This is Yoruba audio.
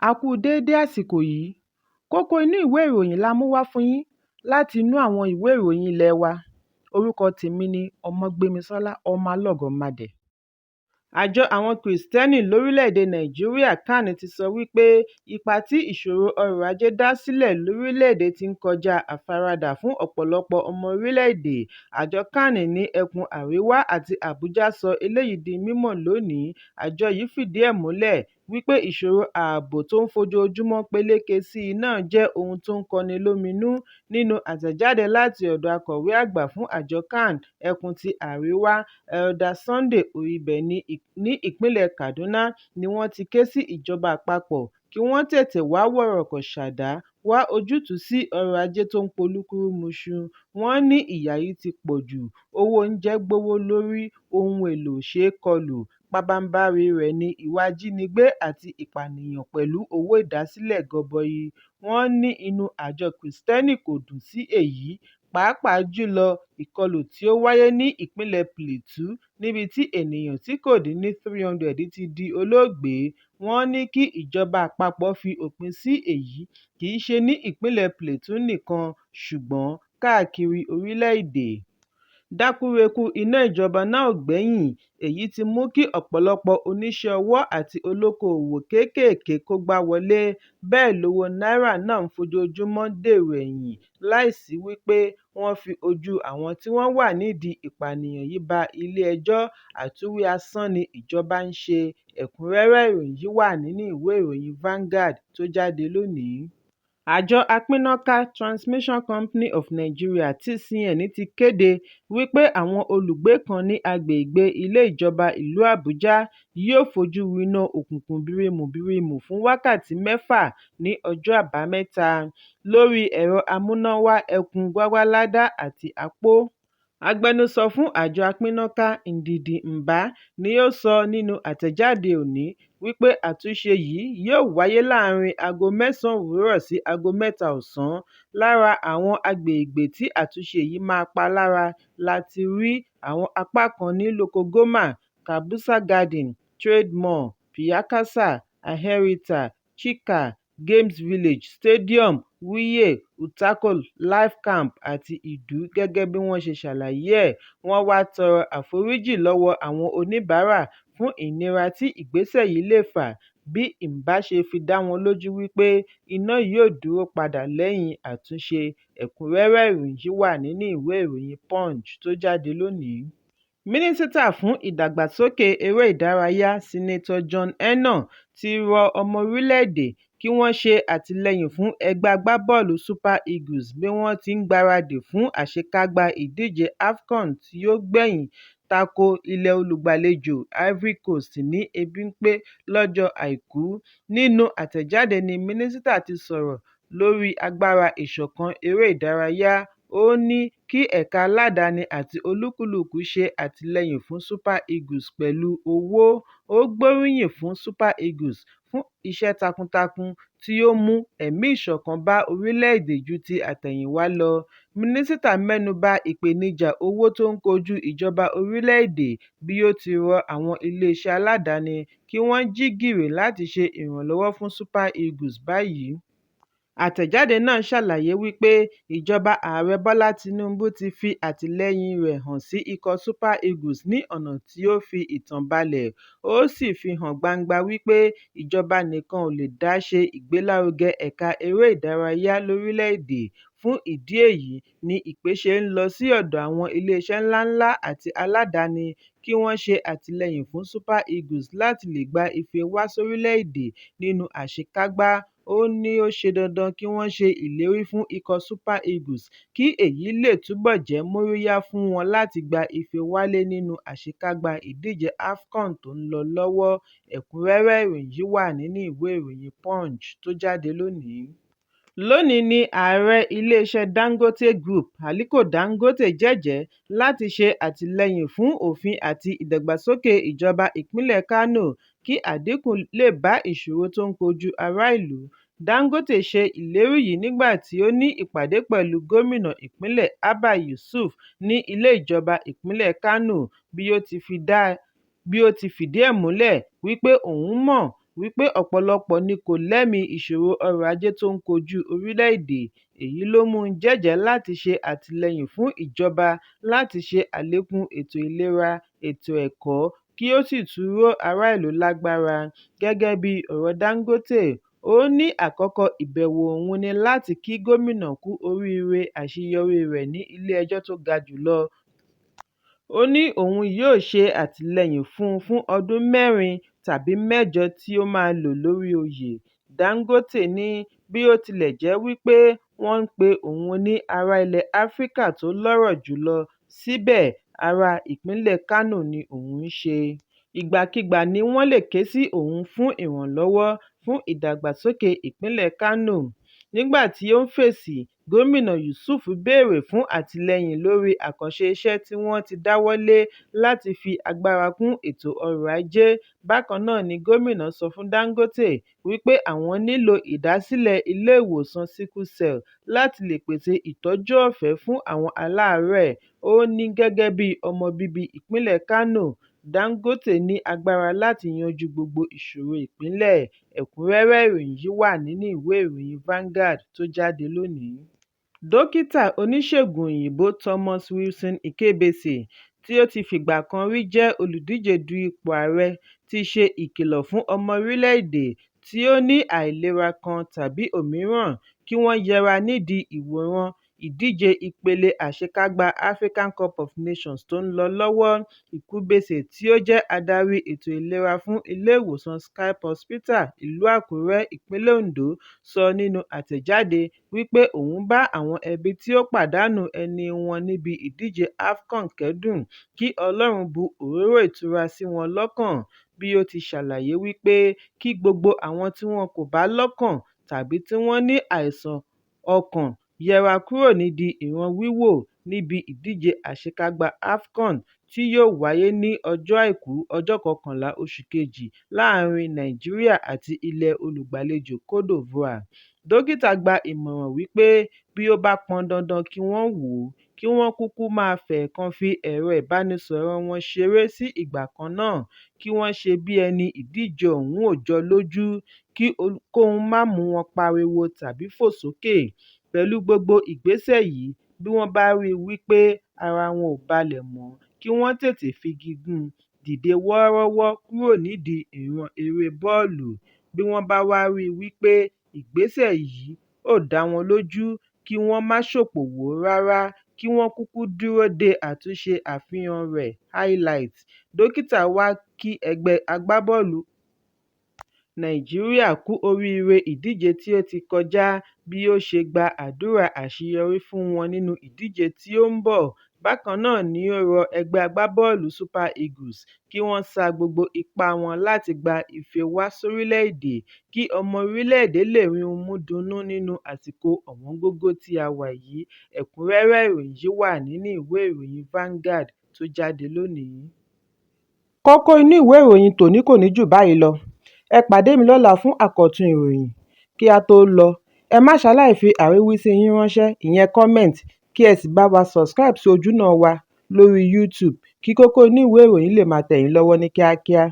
A kú déédé àsìkò yìí. Kókó inú ìwé ìròyìn la mú wá fún yín láti inú àwọn ìwé ìròyìn ilé wa. Orúkọ tèmi ni Ọmọgbémisọ́lá ọmọ Alọ́gọ̀madẹ̀. Àjọ àwọn Kìrìsìtẹ́nì lórílẹ̀‐èdè Nàìjíríà CAN ti sọ wípé ipa tí ìṣòro ọrọ̀ ajé dá sílẹ̀ lórílẹ̀‐èdè ti ń kọjá àfaradà fún ọ̀pọ̀lọpọ̀ ọmọ orílẹ̀‐èdè. Àjọ CAN ní ẹkùn Àríwá àti Àbújá sọ eléyìí di mímọ̀ lónìí. Àjọ yìí fìdí ẹ̀ múlẹ̀ wípé ìṣòro ààbò tó ń fojoojúmọ́ peléke sí i náà jẹ́ ohun tó ń kọni lóminú. Nínú àtẹ̀jáde láti ọ̀dọ̀ akọ̀wé àgbà fún àjọ CAN ẹkùn ti Àríwá, Elder Sunday Oríbẹ̀ ní ìpínlẹ̀ Kaduna ni wọ́n ti ké sí ìjọba àpapọ̀ kí wọ́n tètè wá wọ̀rọ̀kọ̀ ṣàdá wá ojútùú sí ọrọ̀ ajé tó ń polúkúrúmuṣu. Wọ́n ní ìyà yìí ti pọ̀ jù, owó oúnjẹ gbówó lórí, ohun èlò ò ṣeé kọlù, pabambarì rẹ̀ ní ìwà ìjínigbé àti ìpànìyàn pẹ̀lú owó ìdásílẹ̀ gọbọi. Wọ́n ní inú àjọ Kìrìsìtẹ́nì kò dùn sí èyí, pàápàá jùlọ ìkọlù tí ó wáyé ní ìpínlẹ̀ Plateau níbi tí ènìyàn tí kò dín ní 300 ti di olóògbé. Wọ́n ní kí ìjọba àpapọ̀ fi òpin sí èyí, kì í ṣe ní ìpínlẹ̀ Plateau nìkan ṣùgbọ́n káàkiri orílẹ̀-èdè. Dákúrekú iná ìjọba náà ò gbẹ́yìn, èyí ti mú kí ọ̀pọ̀lọpọ̀ oníṣẹ́ ọwọ́ àti olókoòwò kéékèèké kógbá wọlé. Bẹ́ẹ̀ lowó náírà náà ń fojoojúmọ́ dèrò ẹ̀yìn láìsí wípé wọ́n fi ojú àwọn tí wọ́n wà nídìí ìpànìyàn yìí ba ilé-ẹjọ́. Àtúnwí asán ni ìjọba ń ṣe. Ẹ̀kúnrẹ́rẹ́ ìròyìn yìí wà nínú ìwé ìròyìn Vanguard tó jáde lónìí. Àjọ apínnáká Transmission Company of Nigeria (TCN) ti kéde wípé àwọn olùgbé kan ní agbègbè ilé ìjọba ìlú Àbújá yóò fojú winá òkùnkùn birimùbirimù fún wákàtí 6 ní ọjọ́ Àbámẹ́ta lórí ẹ̀rọ amúnáwá ẹkùn Gwagwalada àti Akpo. Agbẹnusọ fún àjọ apínnáká Ndidi Mba ni ó sọ nínú àtẹ̀jáde òní wípé àtúnṣe yìí yóò wáyé láàárín aago 9 òwúrọ̀ sí aago 3 ọ̀sán. Lára àwọn agbègbè tí àtúnṣe yìí máa pa lára láti rí àwọn apá kan ní Lokogoma, Kabusa Garden, Trade Mall, Piyakasa, Aherita, Chika, Games Village, Stadium, Wuye, Utakol, Life Camp àti Ìdú gẹ́gẹ́ bí wọ́n ṣe ṣàlàyé ẹ̀. Wọ́n wá tọrọ àforíjì lọ́wọ́ àwọn oníbàárà fún ìnira tí ìgbésẹ̀ yìí lè fà, bí Mba ṣe fi dá wọn lójú wípé iná yóò dúró padà lẹ́yìn àtúnṣe. Ẹ̀kúnrẹ́rẹ́ ìròyìn yìí wà nínú ìwé ìròyìn Punch tó jáde lónìí. Mínísítà fún ìdàgbàsókè eré ìdárayá Sínátọ̀ John Ennon ti rọ ọmọ orílẹ̀-èdè kí wọ́n ṣe àtìlẹ́yìn fún ẹgbẹ́ agbábọ́ọ̀lù Super Eagles bí wọ́n ti ń gbáradì fún àṣekágbá ìdíje AFCON tí yóò gbẹ̀yìn tako ilẹ̀ olùgbàlejò Ivory Coast ní Ebínpé lọ́jọ́ Àìkú. Nínú àtẹ̀jáde ni mínísítà ti sọ̀rọ̀ lórí agbára ìṣọ̀kan eré ìdárayá. Ó ní kí ẹ̀ka aládàáni àti olúkúlùkù ṣe àtìlẹ́yìn fún Super Eagles pẹ̀lú owó. Ó gbóríyìn fún Super Eagles fún iṣẹ́ takuntakun tí ó mú ẹ̀mí ìṣọ̀kan bá orílẹ̀-èdè ju ti àtẹ̀yìnwá lọ. Mínísítà mẹ́nubà ìpèníjà owó tó ń kojú ìjọba orílẹ̀-èdè bí ó ti rọ àwọn iléeṣẹ́ aládàáni kí wọ́n jí gìrì láti ṣe ìrànlọ́wọ́ fún Super Eagles báyìí. Àtẹ̀jáde náà ṣàlàyé wípé ìjọba Ààrẹ Bọ́lá Tinubu ti fi àtìlẹ́yìn rẹ̀ hàn sí ikọ̀ Super Eagles ní ọ̀nà tí ó fi ìtàn balẹ̀. Ó sì fi hàn gbangba wípé ìjọba nìkan ò lè dá ṣe ìgbélárugẹ ẹ̀ka eré ìdárayá lórílẹ̀-èdè. Fún ìdí èyí ni ìpè ṣe ń lọ sí ọ̀dọ̀ àwọn iléeṣẹ́ ńláńlá àti aládàáni kí wọ́n ṣe àtìlẹ́yìn fún Super Eagles láti lè gba ife wá sórílẹ̀-èdè nínú àṣekágbá. Ó ní ó ṣe dandan kí wọ́n ṣe ìlérí fún ikọ̀ Super Eagles kí èyí lè túbọ̀ jẹ́ móríyá fún wọn láti gba ife wálé nínú àṣekágbá ìdíje AFCON tó ń lọ lọ́wọ́. Ẹ̀kúnrẹ́rẹ́ ìròyìn yìí wà nínú ìwé ìròyìn Punch tó jáde lónìí. Lónìí ni ààrẹ iléeṣẹ́ Dangote Group, Aliko Dangote jẹ́jẹ̀ẹ́ láti ṣe àtìlẹ́yìn fún òfin àti ìdàgbàsókè ìjọba ìpínlẹ̀ Kano kí àdínkù lè bá ìṣòro tó ń kojú ará ìlú. Dangote ṣe ìlérí yìí nígbà tí ó ní ìpàdé pẹ̀lú gómìnà ìpínlẹ̀ Abba Yusuf ní ilé ìjọba ìpínlẹ̀ Kano bí ó ti fìdí ẹ̀ múlẹ̀ wípé òun mọ̀ wípé ọ̀pọ̀lọpọ̀ ni kò lẹ́mìí ìṣòro ọrọ̀ ajé tó ń kojú orílẹ̀-èdè. Èyí ló mú un jẹ́jẹ̀ẹ́ láti ṣe àtìlẹ́yìn fún ìjọba láti ṣe àlékún ètò ìlera, ètò ẹ̀kọ́, kí ó sì tún ró ará ìlú lágbára. Gẹ́gẹ́ bí ọ̀rọ̀ Dangote, ó ní àkọ́kọ́ ìbẹ̀wò òun ni láti kí gómìnà kú oríire àṣeyọrí rẹ̀ ní ilé-ẹjọ́ tó ga jùlọ. Ó ní òun yóò ṣe àtìlẹ́yìn fún ọdún 4 tàbí 8 tí ó máa lò lórí oyè. Dangote ní bí ó tilẹ̀ jẹ́ wípé wọ́n ń pe òun ní ará ilẹ̀ Áfíríkà tó lọ́rọ̀ jùlọ, síbẹ̀ ará ìpínlẹ̀ Kánò ni òun ń ṣe. Ìgbàkigbà ni wọ́n lè ké sí òun fún ìrànlọ́wọ́ fún ìdàgbàsókè ìpínlẹ̀ Kánò. Nígbà tí ó ń fèsì, Gómìnà Yusuf béèrè fún àtìlẹ́yìn lórí àkànṣe iṣẹ́ tí wọ́n ti dáwọ́ lé láti fi agbára kún ètò ọrọ̀ ajé. Bákan náà ni gómìnà sọ fún Dangote wípé àwọn nílò ìdásílẹ̀ ilé ìwòsàn sickle cell láti lè pèsè ìtọ́jú ọ̀fẹ́ fún àwọn aláàárẹ̀. Ó ní gẹ́gẹ́ bí ọmọ bíbí ìpínlẹ̀ Kánò, Dangote ní agbára láti yanjú gbogbo ìṣòro ìpínlẹ̀. Ẹ̀kúnrẹ́rẹ́ ìròyìn yìí wà nínú ìwé ìròyìn Vanguard tó jáde lónìí. Dókítà oníṣègùn òyìnbó Thomas Wilson Ikebese, tí ó ti fìgbà kan rí jẹ́ olùdíje du ipò ààrẹ, ti ṣe ìkìlọ̀ fún ọmọ orílẹ̀-èdè tí ó ní àìlera kan tàbí òmíràn kí wọ́n yẹra nídìí ìwòran ìdíje ìpele àṣekágbá African Cup of Nations tó ń lọ lọ́wọ́. Ikebese, tí ó jẹ́ adarí ètò ìlera fún ilé-ìwòsàn Skype Hospital ìlú Àkúrẹ́, ìpínlẹ̀ Ondo, sọ nínú àtẹ̀jáde wípé òun bá àwọn ẹbí tí ó pàdánù ẹni wọn níbi ìdíje AFCON kẹ́dùn, kí Ọlọ́run bu òróró ìtura sí wọn lọ́kàn. Bí ó ti ṣàlàyé wípé kí gbogbo àwọn tí wọn kò bá lọ́kàn tàbí tí wọ́n ní àìsàn ọkàn yẹra kúrò nídìí ìran wíwò níbi ìdíje àṣekágbá AFCON tí yóò wáyé ní ọjọ́ Àìkú ọjọ́ 11 oṣù kejì láàrin Nàìjíríà àti ilẹ̀ olùgbàlejò Côte d'Ivoire. Dókítà gba ìmọ̀ràn wípé bí ó bá pọn dandan kí wọ́n wò ó, kí wọ́n kúkú máa fẹ̀ẹ̀kan fi ẹ̀rọ ìbánisọ̀rọ̀ wọn ṣeré sí ìgbà kan náà, kí wọ́n ṣe bí ẹni ìdíje ọ̀hún ò jọ lójú, kí ohunkóhun má mú wọn pariwo tàbí fò sókè. Pẹ̀lú gbogbo ìgbésẹ̀ yìí, bí wọ́n bá rí i wípé ara wọn ò balẹ̀ mọ́, kí wọ́n tètè figi gún, dìde wọ́ọ́rọ́wọ́ kúrò nídìí ìran eré bọ́ọ̀lù. Bí wọ́n bá wá rí i wípé ìgbésẹ̀ yìí ò dá wọn lójú, kí wọ́n má ṣòpò wò ó rárá, kí wọ́n kúkú dúró de àtúnṣe àfihàn rẹ̀ highlight. Dókítà wá kí ẹgbẹ́ agbábọ́ọ̀lù Nàìjíríà kú oríire ìdíje tí ó ti kọjá, bí ó ṣe gba àdúrà àṣeyọrí fún wọn nínú ìdíje tí ó ń bọ̀. Bákan náà ni ó rọ ẹgbẹ́ agbábọ́ọ̀lù Super Eagles kí wọ́n sa gbogbo ipá wọn láti gba ife wá sórílẹ̀-èdè, kí ọmọ orílẹ̀-èdè lè rí mú dunnú nínú àsìkò ọ̀wọ́ngógó tí a wà yìí. Ẹ̀kúnrẹ́rẹ́ ìròyìn yìí wà nínú ìwé ìròyìn Vanguard tó jáde lónìí. Kókó inú ìwé ìròyìn tòní kò ní jù báyìí lọ. Ẹ pàdé mi lọ́la fún àkọ́tún ìròyìn. Kí a tó lọ, ẹ má ṣaláì fi àríwísí yín ránṣẹ́, ìyẹn comment, kí ẹ sì bá wa subscribe sí ojúnà wa lórí YouTube, kí Kókó inú ìwé ìròyìn lè máa tẹ̀ yín lọ́wọ́ ní kíákíá.